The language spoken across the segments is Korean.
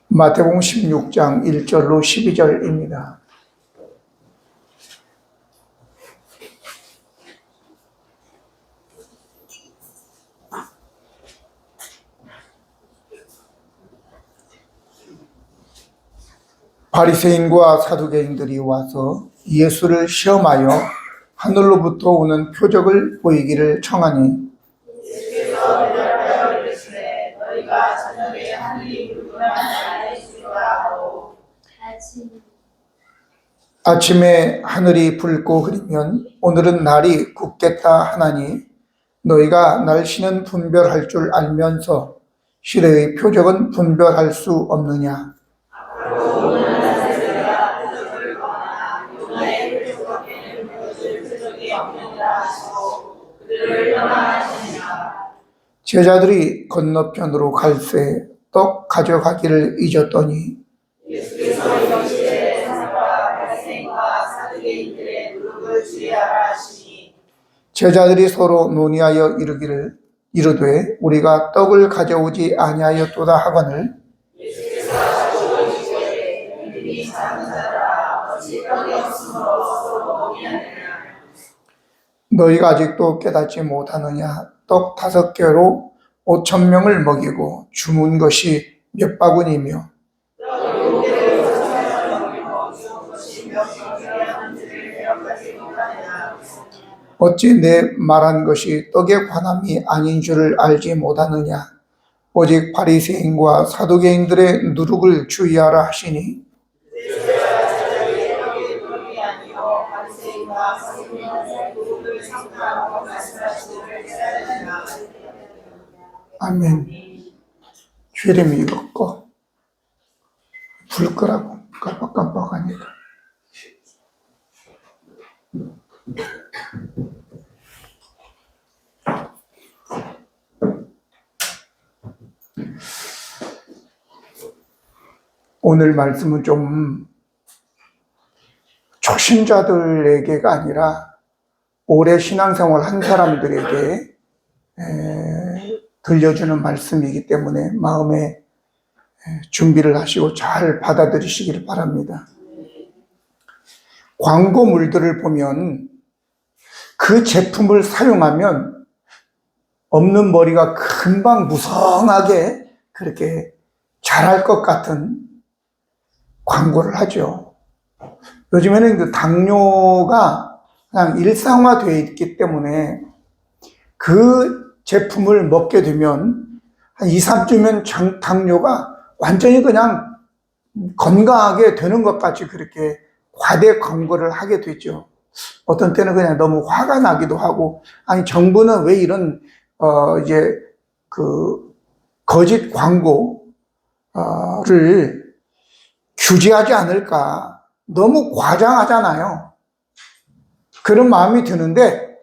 마태복음 16장 1절로 12절입니다. 바리새인과 사두개인들이 와서 예수를 시험하여 하늘로부터 오는 표적을 보이기를 청하니 예수께서 대답하여 이르시되 너희가 저녁에 하늘이 불구나 알지니라 하고 아침에 하늘이 붉고 흐리면 오늘은 날이 굳겠다 하나니 너희가 날씨는 분별할 줄 알면서 시대의 표적은 분별할 수 없느냐. 제자들이 건너편으로 갈새 떡 가져가기를 잊었더니 예수께서 이르시되 사람과 바리새인과 사두개인들의 무릎을 주의하라 하시니 제자들이 서로 논의하여 이르되 우리가 떡을 가져오지 아니하였도다 하거늘 예수께서 가져오시되 이들이 작은 자들아 어찌 떡이 없으므로 서로 논의하느냐. 너희가 아직도 깨닫지 못하느냐. 떡 5개로 5,000명을 먹이고 주문 것이 몇 바구니며 어찌 내 말한 것이 떡에 관함이 아닌 줄을 알지 못하느냐. 오직 바리새인과 사두개인들의 누룩을 주의하라 하시니 아멘. 죄림이 익었고 불 끄라고 깜빡깜빡하니까. 오늘 말씀은 좀 초신자들에게가 아니라 오래 신앙생활 한 사람들에게 들려주는 말씀이기 때문에 마음에 준비를 하시고 잘 받아들이시길 바랍니다. 광고물들을 보면 그 제품을 사용하면 없는 머리가 금방 무성하게 그렇게 자랄 것 같은 광고를 하죠. 요즘에는 그 당뇨가 그냥 일상화되어 있기 때문에 그 제품을 먹게 되면 한 2, 3주면 당뇨가 완전히 그냥 건강하게 되는 것 같이 그렇게 과대 광고를 하게 되죠. 어떤 때는 그냥 너무 화가 나기도 하고, 아니 정부는 왜 이런 이제 그 거짓 광고를 규제하지 않을까. 너무 과장하잖아요. 그런 마음이 드는데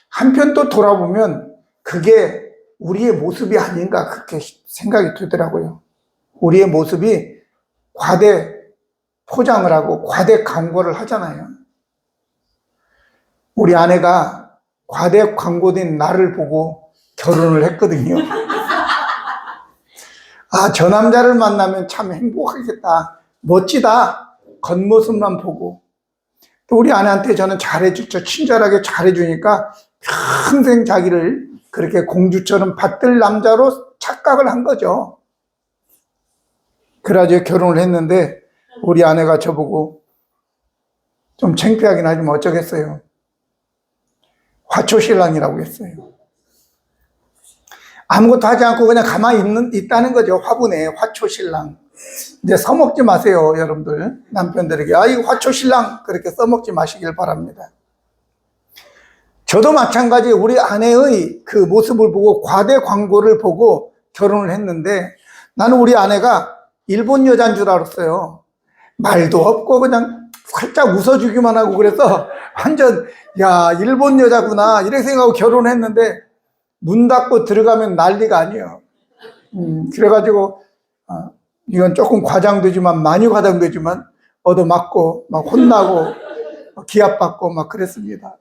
한편 또 돌아보면 그게 우리의 모습이 아닌가 그렇게 생각이 들더라고요. 우리의 모습이 과대 포장을 하고 과대 광고를 하잖아요. 우리 아내가 과대 광고된 나를 보고 결혼을 했거든요. 아, 저 남자를 만나면 참 행복하겠다. 멋지다. 겉모습만 보고. 또 우리 아내한테 저는 잘해주죠. 친절하게 잘해주니까 평생 자기를 그렇게 공주처럼 받들 남자로 착각을 한 거죠. 그래가지고 결혼을 했는데 우리 아내가 저보고 좀 창피하긴 하지만 어쩌겠어요. 화초신랑이라고 했어요. 아무것도 하지 않고 그냥 가만히 있다는 거죠. 화분에 화초신랑. 이제 써먹지 마세요, 여러분들. 남편들에게. 아, 이거 화초신랑. 그렇게 써먹지 마시길 바랍니다. 저도 마찬가지 우리 아내의 그 모습을 보고 과대 광고를 보고 결혼을 했는데 나는 우리 아내가 일본 여자인 줄 알았어요. 말도 없고 그냥 살짝 웃어주기만 하고 그래서 완전 야, 일본 여자구나 이렇게 생각하고 결혼했는데 문 닫고 들어가면 난리가 아니에요. 그래가지고 이건 조금 과장되지만 많이 과장되지만 얻어맞고 막 혼나고 기합받고 막 그랬습니다.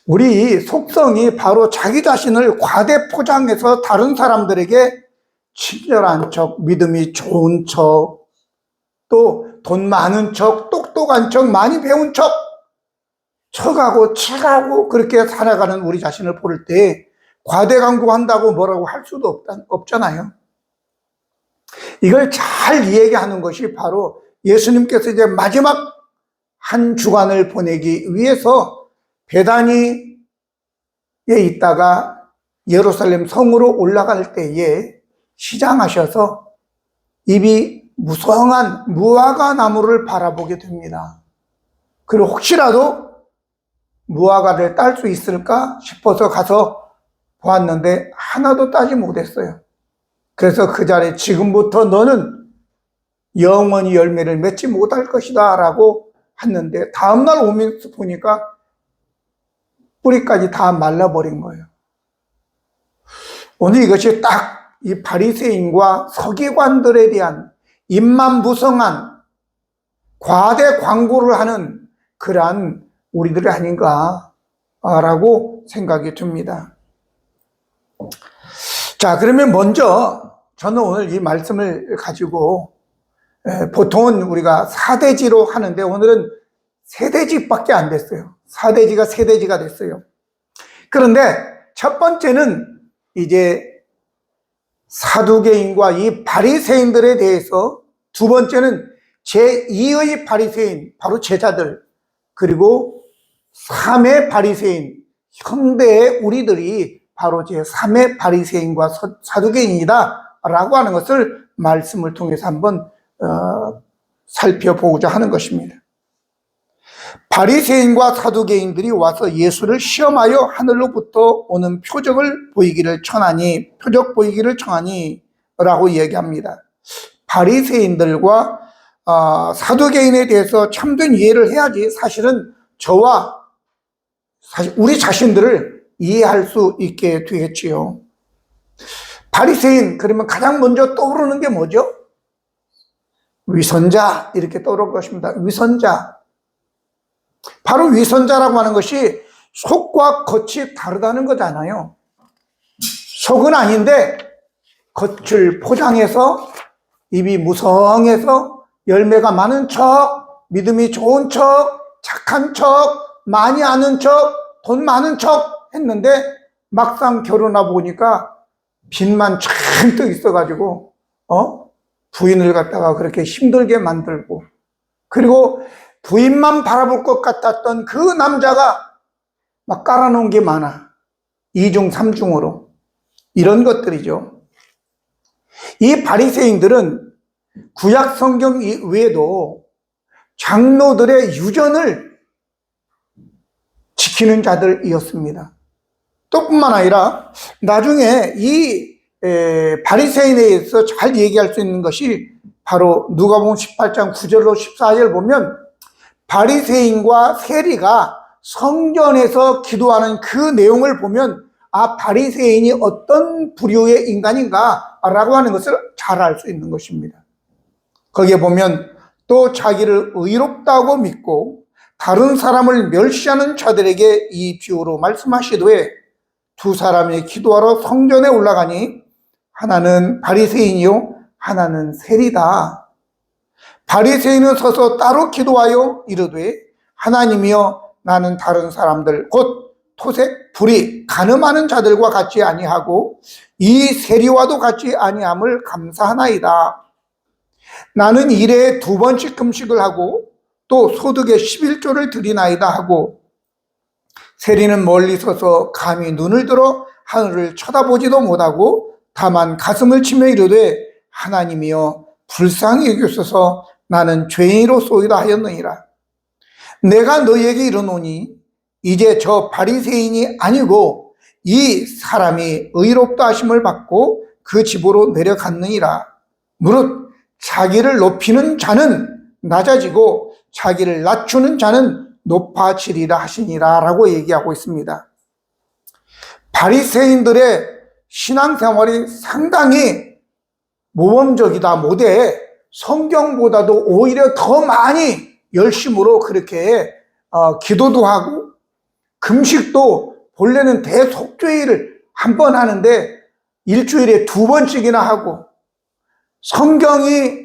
우리 속성이 바로 자기 자신을 과대 포장해서 다른 사람들에게 친절한 척, 믿음이 좋은 척, 또 돈 많은 척, 똑똑한 척, 많이 배운 척, 척하고 척하고 그렇게 살아가는 우리 자신을 볼 때 과대광고한다고 뭐라고 할 수도 없잖아요. 이걸 잘 이야기하는 것이 바로 예수님께서 이제 마지막 한 주간을 보내기 위해서 베다니에 있다가 예루살렘 성으로 올라갈 때에 시장하셔서 입이 무성한 무화과 나무를 바라보게 됩니다. 그리고 혹시라도 무화과를 딸 수 있을까 싶어서 가서 보았는데 하나도 따지 못했어요. 그래서 그 자리에 지금부터 너는 영원히 열매를 맺지 못할 것이다 라고 했는데 다음날 오면서 보니까 뿌리까지 다 말라버린 거예요. 오늘 이것이 딱 이 바리새인과 서기관들에 대한 입만 무성한 과대 광고를 하는 그러한 우리들이 아닌가라고 생각이 듭니다. 자, 그러면 먼저 저는 오늘 이 말씀을 가지고 보통은 우리가 사대지로 하는데 오늘은 세대지밖에 안 됐어요. 사대지가 세대지가 됐어요. 그런데 첫 번째는 이제 사두개인과 이 바리새인들에 대해서, 두 번째는 제2의 바리새인, 바로 제자들, 그리고 3의 바리새인, 현대의 우리들이 바로 제3의 바리새인과 사두개인이다 라고 하는 것을 말씀을 통해서 한번 살펴보고자 하는 것입니다. 바리새인과 사두개인들이 와서 예수를 시험하여 하늘로부터 오는 표적 보이기를 청하니 라고 얘기합니다. 바리새인들과 사두개인에 대해서 참된 이해를 해야지 사실은 우리 자신들을 이해할 수 있게 되겠지요. 바리새인 그러면 가장 먼저 떠오르는 게 뭐죠? 위선자, 이렇게 떠오를 것입니다. 위선자. 바로 위선자라고 하는 것이 속과 겉이 다르다는 거잖아요. 속은 아닌데 겉을 포장해서 입이 무성해서 열매가 많은 척, 믿음이 좋은 척, 착한 척, 많이 아는 척, 돈 많은 척 했는데 막상 결혼하고 보니까 빚만 잔뜩 있어가지고 부인을 갖다가 그렇게 힘들게 만들고, 그리고 부인만 바라볼 것 같았던 그 남자가 막 깔아놓은 게 많아. 2중 3중으로. 이런 것들이죠. 이 바리새인들은 구약 성경 외에도 장로들의 유전을 지키는 자들이었습니다. 또 뿐만 아니라 나중에 이 바리새인에 대해서 잘 얘기할 수 있는 것이 바로 누가복음 18장 9절로 14절 보면 바리새인과 세리가 성전에서 기도하는 그 내용을 보면 바리새인이 어떤 부류의 인간인가 라고 하는 것을 잘 알 수 있는 것입니다. 거기에 보면 또 자기를 의롭다고 믿고 다른 사람을 멸시하는 자들에게 이 비유로 말씀하시되 두 사람이 기도하러 성전에 올라가니 하나는 바리새인이요 하나는 세리다. 바리새인은 서서 따로 기도하여 이르되 하나님이여 나는 다른 사람들 곧 토색, 불의, 간음하는 자들과 같이 아니하고 이 세리와도 같이 아니함을 감사하나이다. 나는 일에 2번씩 금식을 하고 또 소득의 11조를 드리나이다 하고 세리는 멀리 서서 감히 눈을 들어 하늘을 쳐다보지도 못하고 다만 가슴을 치며 이르되 하나님이여 불쌍히 여기소서 나는 죄인으로소이다 하였느니라. 내가 너희에게 이르노니 이제 저 바리새인이 아니고 이 사람이 의롭다 하심을 받고 그 집으로 내려갔느니라. 무릇 자기를 높이는 자는 낮아지고 자기를 낮추는 자는 높아지리라 하시니라 라고 얘기하고 있습니다. 바리새인들의 신앙생활이 상당히 모범적이다 못해 성경보다도 오히려 더 많이 열심으로 그렇게 기도도 하고 금식도 본래는 대속죄일을 한 번 하는데 일주일에 2번씩이나 하고 성경이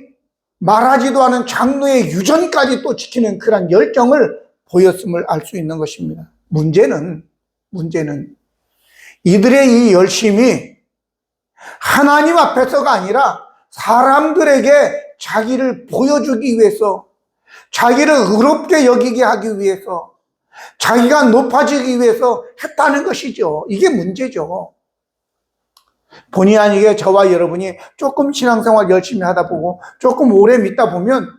말하지도 않은 장로의 유전까지 또 지키는 그런 열정을 보였음을 알 수 있는 것입니다. 문제는 이들의 이 열심이 하나님 앞에서가 아니라 사람들에게 자기를 보여주기 위해서, 자기를 의롭게 여기게 하기 위해서, 자기가 높아지기 위해서 했다는 것이죠. 이게 문제죠. 본의 아니게 저와 여러분이 조금 신앙생활 열심히 하다 보고 조금 오래 믿다 보면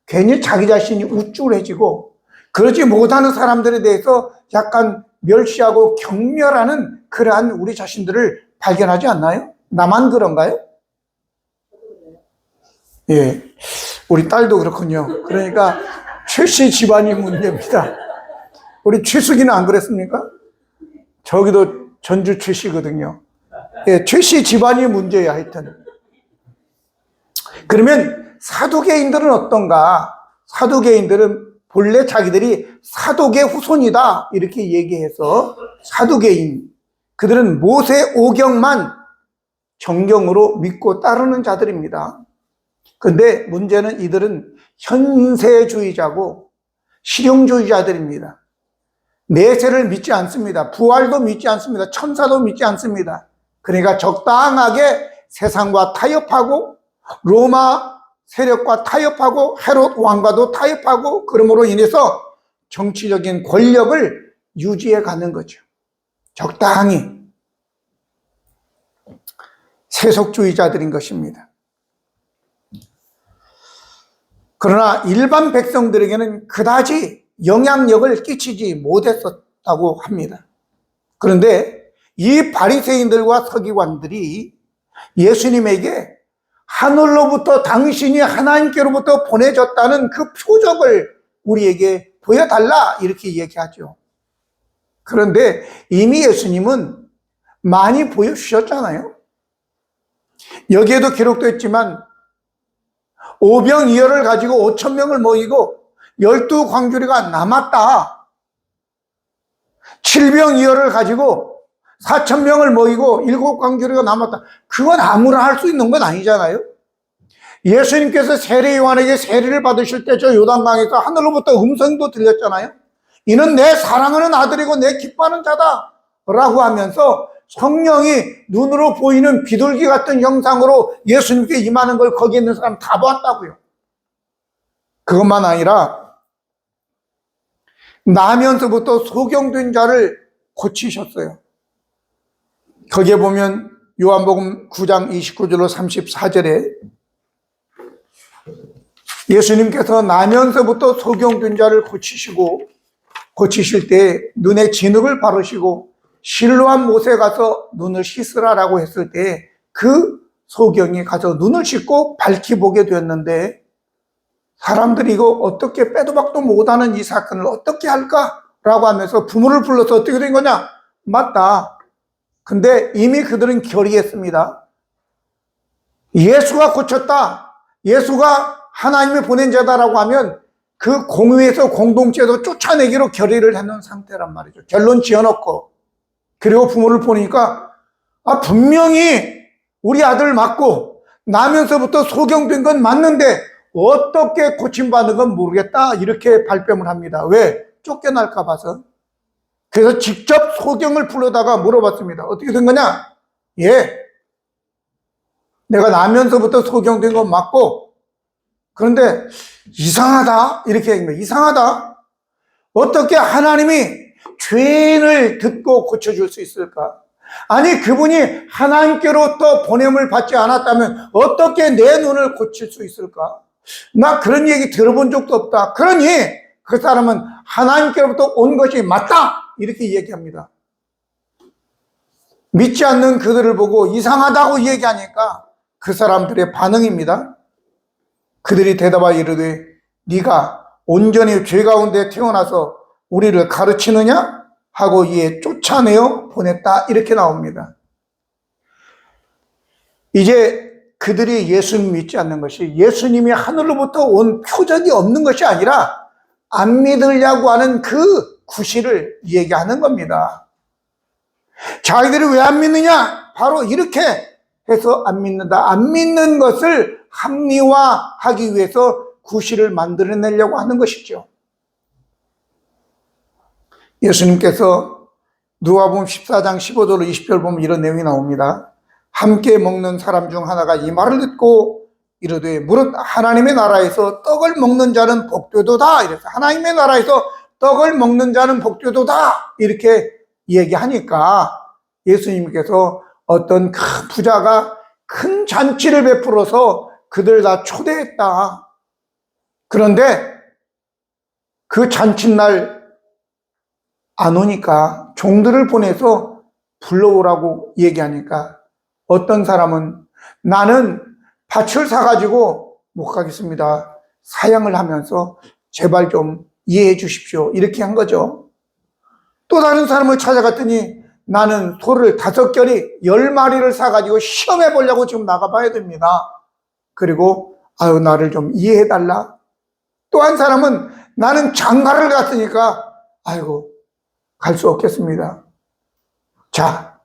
괜히 자기 자신이 우쭐해지고 그러지 못하는 사람들에 대해서 약간 멸시하고 경멸하는 그러한 우리 자신들을 발견하지 않나요? 나만 그런가요? 예, 우리 딸도 그렇군요. 그러니까 최씨 집안이 문제입니다. 우리 최숙이는 안 그랬습니까? 저기도 전주 최씨거든요. 예, 최씨 집안이 문제야, 하여튼. 그러면 사두개인들은 어떤가? 사두개인들은 본래 자기들이 사독의 후손이다, 이렇게 얘기해서 사두개인, 그들은 모세 오경만 정경으로 믿고 따르는 자들입니다. 그런데 문제는 이들은 현세주의자고 실용주의자들입니다. 내세를 믿지 않습니다. 부활도 믿지 않습니다. 천사도 믿지 않습니다. 그러니까 적당하게 세상과 타협하고 로마 세력과 타협하고 헤롯 왕과도 타협하고 그러므로 인해서 정치적인 권력을 유지해 가는 거죠. 적당히 세속주의자들인 것입니다. 그러나 일반 백성들에게는 그다지 영향력을 끼치지 못했었다고 합니다. 그런데 이 바리새인들과 서기관들이 예수님에게 하늘로부터 당신이 하나님께로부터 보내졌다는 그 표적을 우리에게 보여달라, 이렇게 얘기하죠. 그런데 이미 예수님은 많이 보여주셨잖아요. 여기에도 기록되어 있지만 오병이어를 가지고 5,000명을 모이고 12광주리가 남았다. 7병이어를 가지고 4,000명을 모이고 7광주리가 남았다. 그건 아무나 할 수 있는 건 아니잖아요. 예수님께서 세례 요한에게 세례를 받으실 때 저 요단강에서 하늘로부터 음성도 들렸잖아요. 이는 내 사랑하는 아들이고 내 기뻐하는 자다 라고 하면서 성령이 눈으로 보이는 비둘기 같은 형상으로 예수님께 임하는 걸 거기 있는 사람 다 보았다고요. 그것만 아니라 나면서부터 소경된 자를 고치셨어요. 거기에 보면 요한복음 9장 29절로 34절에 예수님께서 나면서부터 소경된 자를 고치실 때 눈에 진흙을 바르시고 실로암 못에 가서 눈을 씻으라라고 했을 때 그 소경이 가서 눈을 씻고 밝히 보게 되었는데 사람들이 이거 어떻게 빼도 박도 못하는 이 사건을 어떻게 할까라고 하면서 부모를 불러서 어떻게 된 거냐? 맞다. 근데 이미 그들은 결의했습니다. 예수가 고쳤다. 예수가 하나님이 보낸 자다라고 하면 그 공회에서 공동체에서 쫓아내기로 결의를 해놓은 상태란 말이죠. 결론 지어놓고. 그리고 부모를 보니까 분명히 우리 아들 맞고 나면서부터 소경된 건 맞는데 어떻게 고침받는 건 모르겠다, 이렇게 발뺌을 합니다. 왜? 쫓겨날까 봐서. 그래서 직접 소경을 불러다가 물어봤습니다. 어떻게 된 거냐? 예, 내가 나면서부터 소경된 건 맞고 그런데 이상하다, 이렇게 얘기한 거예요. 이상하다. 어떻게 하나님이 죄인을 듣고 고쳐줄 수 있을까? 아니, 그분이 하나님께로부터 보냄을 받지 않았다면 어떻게 내 눈을 고칠 수 있을까? 나 그런 얘기 들어본 적도 없다. 그러니 그 사람은 하나님께로부터 온 것이 맞다, 이렇게 얘기합니다. 믿지 않는 그들을 보고 이상하다고 얘기하니까 그 사람들의 반응입니다. 그들이 대답하여 이르되 네가 온전히 죄 가운데 태어나서 우리를 가르치느냐? 하고 이에 쫓아내어 보냈다, 이렇게 나옵니다. 이제 그들이 예수님 믿지 않는 것이 예수님이 하늘로부터 온 표적이 없는 것이 아니라 안 믿으려고 하는 그 구실을 얘기하는 겁니다. 자기들이 왜 안 믿느냐? 바로 이렇게 해서 안 믿는다. 안 믿는 것을 합리화하기 위해서 구실을 만들어내려고 하는 것이죠. 예수님께서 누가복음 14장 15절로 20절 보면 이런 내용이 나옵니다. 함께 먹는 사람 중 하나가 이 말을 듣고 이르되 무릇 하나님의 나라에서 떡을 먹는 자는 복되도다. 이래서 하나님의 나라에서 떡을 먹는 자는 복되도다. 이렇게 얘기하니까 예수님께서 어떤 큰 부자가 큰 잔치를 베풀어서 그들 다 초대했다. 그런데 그 잔칫날 안 오니까 종들을 보내서 불러오라고 얘기하니까 어떤 사람은 나는 밭을 사가지고 못 가겠습니다. 사양을 하면서 제발 좀 이해해 주십시오. 이렇게 한 거죠. 또 다른 사람을 찾아갔더니 나는 소를 5결이 10마리를 사가지고 시험해 보려고 지금 나가봐야 됩니다. 그리고 아유 나를 좀 이해해 달라. 또 한 사람은 나는 장가를 갔으니까 아이고 갈 수 없겠습니다. 자,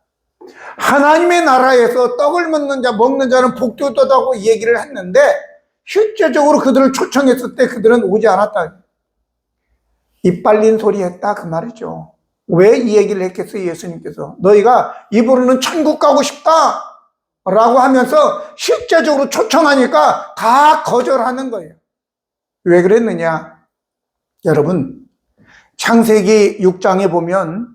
하나님의 나라에서 떡을 먹는 자는 복되도다고 얘기를 했는데 실제적으로 그들을 초청했을 때 그들은 오지 않았다. 입 빨린 소리 했다 그 말이죠. 왜 이 얘기를 했겠어요? 예수님께서 너희가 입으로는 천국 가고 싶다 라고 하면서 실제적으로 초청하니까 다 거절하는 거예요. 왜 그랬느냐? 여러분 창세기 6장에 보면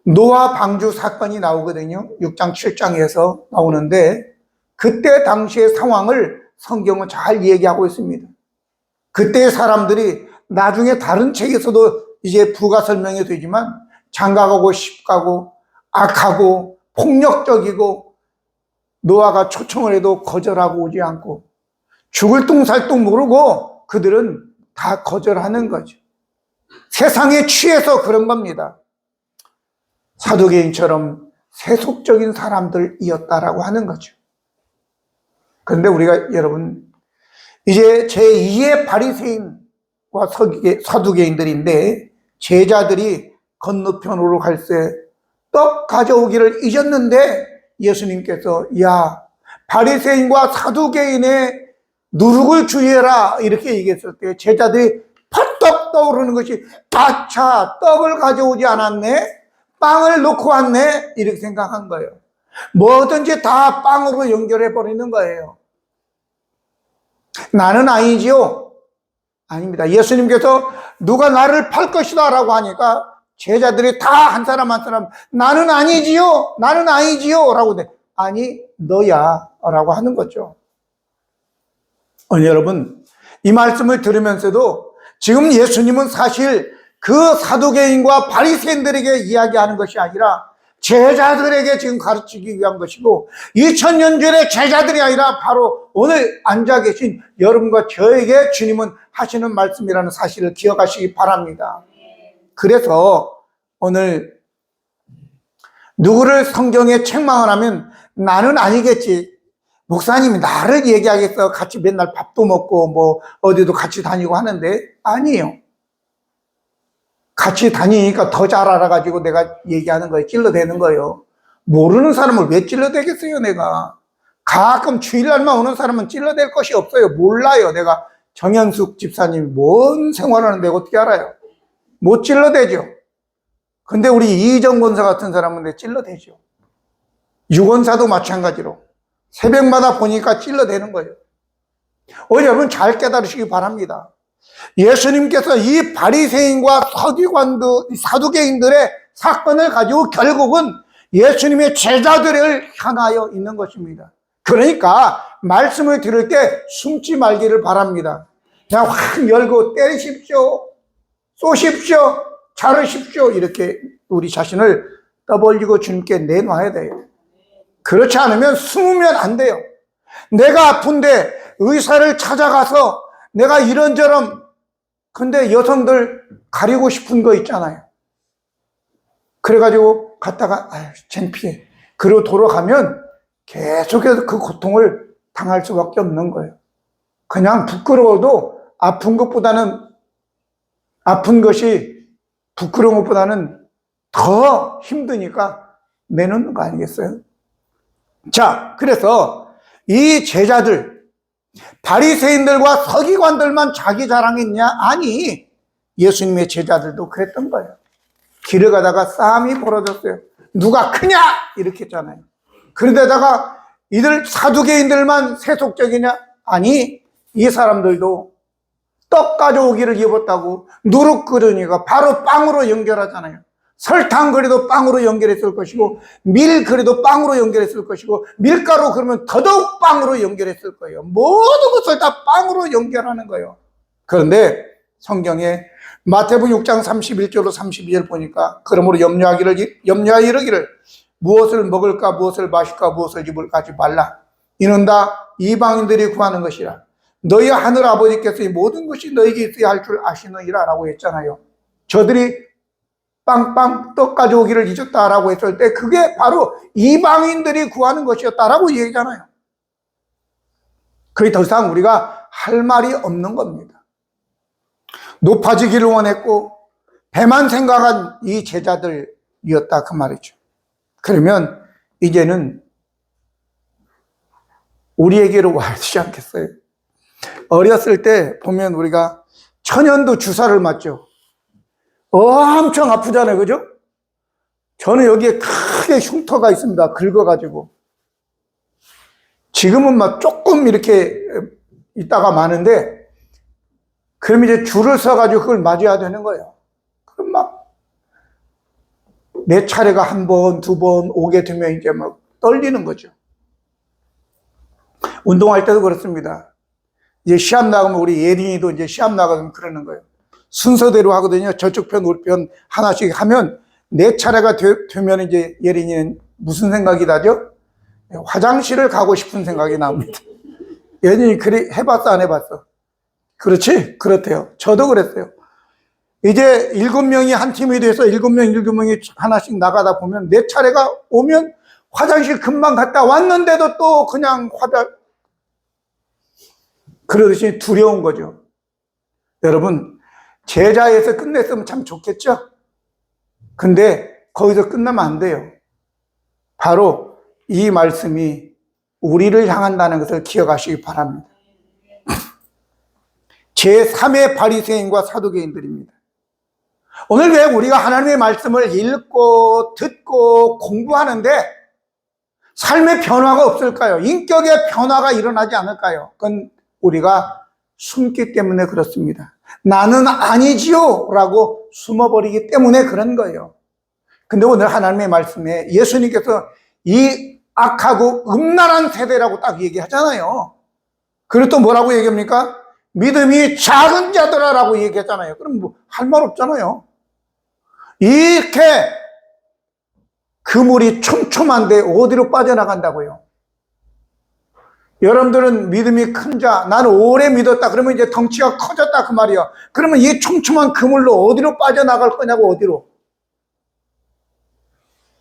노아 방주 사건이 나오거든요. 6장 7장에서 나오는데 그때 당시의 상황을 성경은 잘 얘기하고 있습니다. 그때 사람들이 나중에 다른 책에서도 이제 부가 설명이 되지만 장가가고 시집가고 악하고 폭력적이고 노아가 초청을 해도 거절하고 오지 않고 죽을 뚱살뚱 모르고 그들은 다 거절하는 거죠. 세상에 취해서 그런 겁니다. 사두개인처럼 세속적인 사람들이었다라고 하는 거죠. 그런데 우리가 여러분 이제 제2의 바리새인과 사두개인들인데 제자들이 건너편으로 갈새 떡 가져오기를 잊었는데 예수님께서 야 바리새인과 사두개인의 누룩을 주의해라 이렇게 얘기했을 때 제자들이 퍼떡 떠오르는 것이 아차 떡을 가져오지 않았네 빵을 놓고 왔네 이렇게 생각한 거예요. 뭐든지 다 빵으로 연결해 버리는 거예요. 나는 아니지요? 아닙니다. 예수님께서 누가 나를 팔 것이다 라고 하니까 제자들이 다 한 사람 한 사람 나는 아니지요 나는 아니지요 라고 돼. 아니 너야 라고 하는 거죠. 여러분 이 말씀을 들으면서도 지금 예수님은 사실 그 사두개인과 바리새인들에게 이야기하는 것이 아니라 제자들에게 지금 가르치기 위한 것이고 2000년 전에 제자들이 아니라 바로 오늘 앉아 계신 여러분과 저에게 주님은 하시는 말씀이라는 사실을 기억하시기 바랍니다. 그래서 오늘 누구를 성경에 책망을 하면 나는 아니겠지. 목사님이 나를 얘기하겠어. 같이 맨날 밥도 먹고 뭐 어디도 같이 다니고 하는데 아니에요. 같이 다니니까 더 잘 알아가지고 내가 얘기하는 거예요. 찔러대는 거예요. 모르는 사람을 왜 찔러대겠어요, 내가. 가끔 주일날만 오는 사람은 찔러댈 것이 없어요. 몰라요. 내가 정현숙 집사님이 뭔 생활하는데 어떻게 알아요? 못 찔러대죠. 근데 우리 이정 권사 같은 사람은 내 찔러대죠. 유권사도 마찬가지로. 새벽마다 보니까 찔러대는 거예요. 여러분 잘 깨달으시기 바랍니다. 예수님께서 이 바리새인과 사두개인들의 사건을 가지고 결국은 예수님의 제자들을 향하여 있는 것입니다. 그러니까 말씀을 들을 때 숨지 말기를 바랍니다. 그냥 확 열고 때리십시오, 쏘십시오, 자르십시오 이렇게 우리 자신을 떠벌리고 주님께 내놔야 돼요. 그렇지 않으면 숨으면 안 돼요. 내가 아픈데 의사를 찾아가서 내가 이런저런 근데 여성들 가리고 싶은 거 있잖아요. 그래가지고 갔다가 아유 창피해. 그리고 돌아가면 계속해서 그 고통을 당할 수밖에 없는 거예요. 그냥 부끄러워도 아픈 것이 부끄러운 것보다는 더 힘드니까 내놓는 거 아니겠어요? 자, 그래서 이 제자들, 바리새인들과 서기관들만 자기 자랑했냐? 아니, 예수님의 제자들도 그랬던 거예요. 길을 가다가 싸움이 벌어졌어요. 누가 크냐? 이렇게 했잖아요. 그런데다가 이들 사두개인들만 세속적이냐? 아니, 이 사람들도 떡 가져오기를 입었다고 누룩 끓으니까 바로 빵으로 연결하잖아요. 설탕 그래도 빵으로 연결했을 것이고, 밀 그래도 빵으로 연결했을 것이고, 밀가루 그러면 더더욱 빵으로 연결했을 거예요. 모든 것을 다 빵으로 연결하는 거예요. 그런데 성경에 마태복음 6장 31절로 32절 보니까, 그러므로 염려하여 이르기를 무엇을 먹을까, 무엇을 마실까, 무엇을 입을까 하지 말라. 이는 다 이방인들이 구하는 것이라. 너희 하늘 아버지께서 이 모든 것이 너희에게 있어야 할 줄 아시느니라 라고 했잖아요. 저들이 빵빵 떡 가져오기를 잊었다라고 했을 때 그게 바로 이방인들이 구하는 것이었다라고 얘기잖아요. 그게 더 이상 우리가 할 말이 없는 겁니다. 높아지기를 원했고 배만 생각한 이 제자들이었다 그 말이죠. 그러면 이제는 우리에게로 와야 되지 않겠어요? 어렸을 때 보면 우리가 천연두 주사를 맞죠. 엄청 아프잖아요, 그죠? 저는 여기에 크게 흉터가 있습니다. 긁어가지고. 지금은 막 조금 이렇게 있다가 마는데, 그럼 이제 줄을 서가지고 그걸 맞아야 되는 거예요. 그럼 막, 내 차례가 한 번, 두 번 오게 되면 이제 막 떨리는 거죠. 운동할 때도 그렇습니다. 이제 시합 나가면 우리 예린이도 이제 시합 나가면 그러는 거예요. 순서대로 하거든요. 저쪽 편, 우리 편 하나씩 하면 내 차례가 되면 이제 예린이는 무슨 생각이 나죠? 화장실을 가고 싶은 생각이 납니다. 예린이 그래 해봤어, 안 해봤어? 그렇지? 그렇대요. 저도 그랬어요. 이제 7명이 한 팀이 돼서 7명이 하나씩 나가다 보면 내 차례가 오면 화장실 금방 갔다 왔는데도 또 그냥 그러듯이 두려운 거죠. 여러분, 제자에서 끝냈으면 참 좋겠죠? 근데 거기서 끝나면 안 돼요. 바로 이 말씀이 우리를 향한다는 것을 기억하시기 바랍니다. 제3의 바리새인과 사두개인들입니다. 오늘 왜 우리가 하나님의 말씀을 읽고 듣고 공부하는데 삶의 변화가 없을까요? 인격의 변화가 일어나지 않을까요? 그건 우리가 숨기 때문에 그렇습니다. 나는 아니지요 라고 숨어버리기 때문에 그런 거예요. 근데 오늘 하나님의 말씀에 예수님께서 이 악하고 음란한 세대라고 딱 얘기하잖아요. 그리고 또 뭐라고 얘기합니까? 믿음이 작은 자들아라고 얘기했잖아요. 그럼 뭐 할 말 없잖아요. 이렇게 그물이 촘촘한데 어디로 빠져나간다고요? 여러분들은 믿음이 큰 자, 나는 오래 믿었다. 그러면 이제 덩치가 커졌다 그 말이야. 그러면 이 촘촘한 그물로 어디로 빠져나갈 거냐고, 어디로?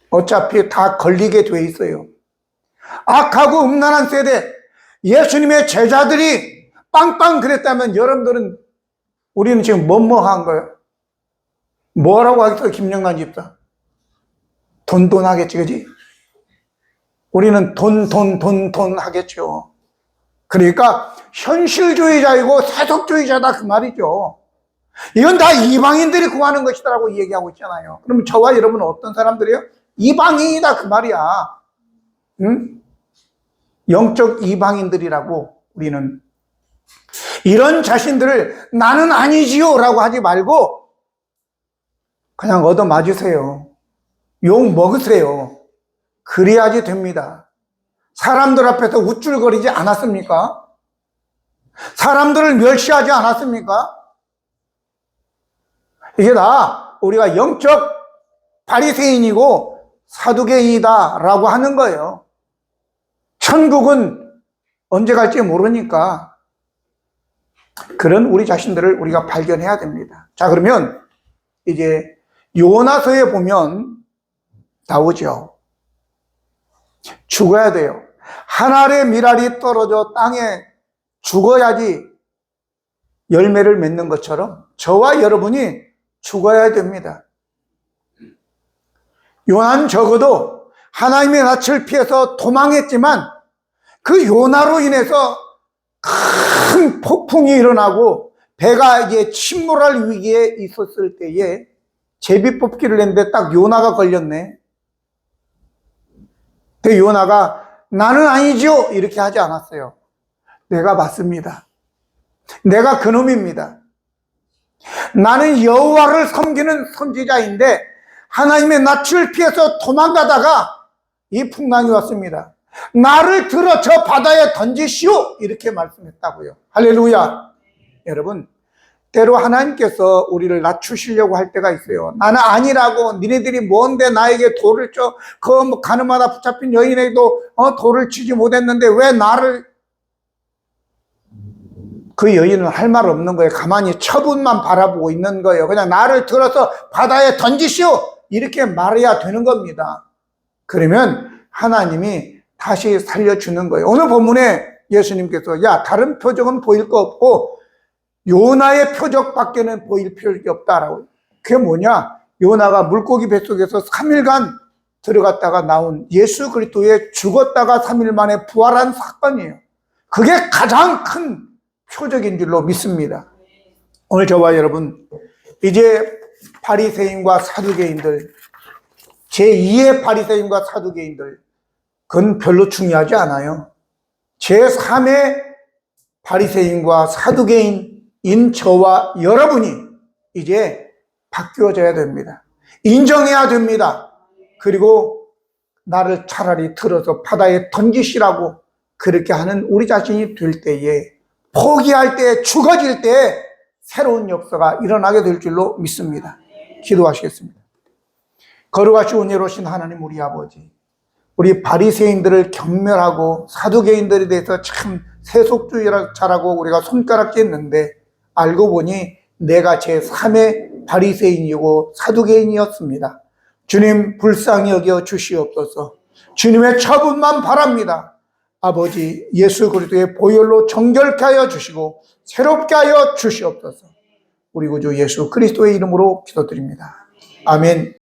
어차피 다 걸리게 돼 있어요. 악하고 음란한 세대, 예수님의 제자들이 빵빵 그랬다면 여러분들은, 우리는 지금 뭐뭐한 거예요? 뭐라고 하겠어요, 김영란 집사? 돈 하겠지, 그지? 우리는 돈 하겠죠. 그러니까 현실주의자이고 세속주의자다 그 말이죠. 이건 다 이방인들이 구하는 것이다라고 얘기하고 있잖아요. 그럼 저와 여러분은 어떤 사람들이에요? 이방인이다 그 말이야. 응? 영적 이방인들이라고. 우리는 이런 자신들을 나는 아니지요 라고 하지 말고 그냥 얻어맞으세요. 욕 먹으세요. 그래야지 됩니다. 사람들 앞에서 우쭐거리지 않았습니까? 사람들을 멸시하지 않았습니까? 이게 다 우리가 영적 바리새인이고 사두개인이다 라고 하는 거예요. 천국은 언제 갈지 모르니까 그런 우리 자신들을 우리가 발견해야 됩니다. 자, 그러면 이제 요나서에 보면 나오죠. 죽어야 돼요. 한 알의 밀알이 떨어져 땅에 죽어야지 열매를 맺는 것처럼 저와 여러분이 죽어야 됩니다. 요나는 적어도 하나님의 낯을 피해서 도망했지만 그 요나로 인해서 큰 폭풍이 일어나고 배가 이제 침몰할 위기에 있었을 때에 제비 뽑기를 했는데 딱 요나가 걸렸네. 그 요나가 나는 아니죠 이렇게 하지 않았어요. 내가 맞습니다. 내가 그놈입니다. 나는 여호와를 섬기는 선지자인데 하나님의 낯을 피해서 도망가다가 이 풍랑이 왔습니다. 나를 들어 저 바다에 던지시오 이렇게 말씀했다고요. 할렐루야. 여러분, 때로 하나님께서 우리를 낮추시려고 할 때가 있어요. 나는 아니라고, 니네들이 뭔데 나에게 돌을 쳐, 그 가늠하다 붙잡힌 여인에게도 돌을 치지 못했는데 왜 나를, 그 여인은 할 말 없는 거예요. 가만히 처분만 바라보고 있는 거예요. 그냥 나를 들어서 바다에 던지시오 이렇게 말해야 되는 겁니다. 그러면 하나님이 다시 살려주는 거예요. 오늘 본문에 예수님께서 야, 다른 표적은 보일 거 없고 요나의 표적밖에는 보일 필요가 없다라고. 그게 뭐냐? 요나가 물고기 뱃속에서 3일간 들어갔다가 나온 예수 그리스도의 죽었다가 3일 만에 부활한 사건이에요. 그게 가장 큰 표적인 줄로 믿습니다. 오늘 저와 여러분, 이제 바리새인과 사두개인들, 제2의 바리새인과 사두개인들, 그건 별로 중요하지 않아요. 제3의 바리새인과 사두개인인 저와 여러분이 이제 바뀌어져야 됩니다. 인정해야 됩니다. 그리고 나를 차라리 틀어서 바다에 던지시라고 그렇게 하는 우리 자신이 될 때에, 포기할 때, 죽어질 때 새로운 역사가 일어나게 될 줄로 믿습니다. 기도하시겠습니다. 거룩하시고 은혜로우신 하나님 우리 아버지, 우리 바리새인들을 경멸하고 사두개인들에 대해서 참 세속주의자라고 우리가 손가락질했는데 알고 보니 내가 제3의 바리새인이고 사두개인이었습니다. 주님 불쌍히 여겨 주시옵소서. 주님의 처분만 바랍니다. 아버지 예수 그리스도의 보혈로 정결케 하여 주시고 새롭게 하여 주시옵소서. 우리 구주 예수 그리스도의 이름으로 기도드립니다. 아멘.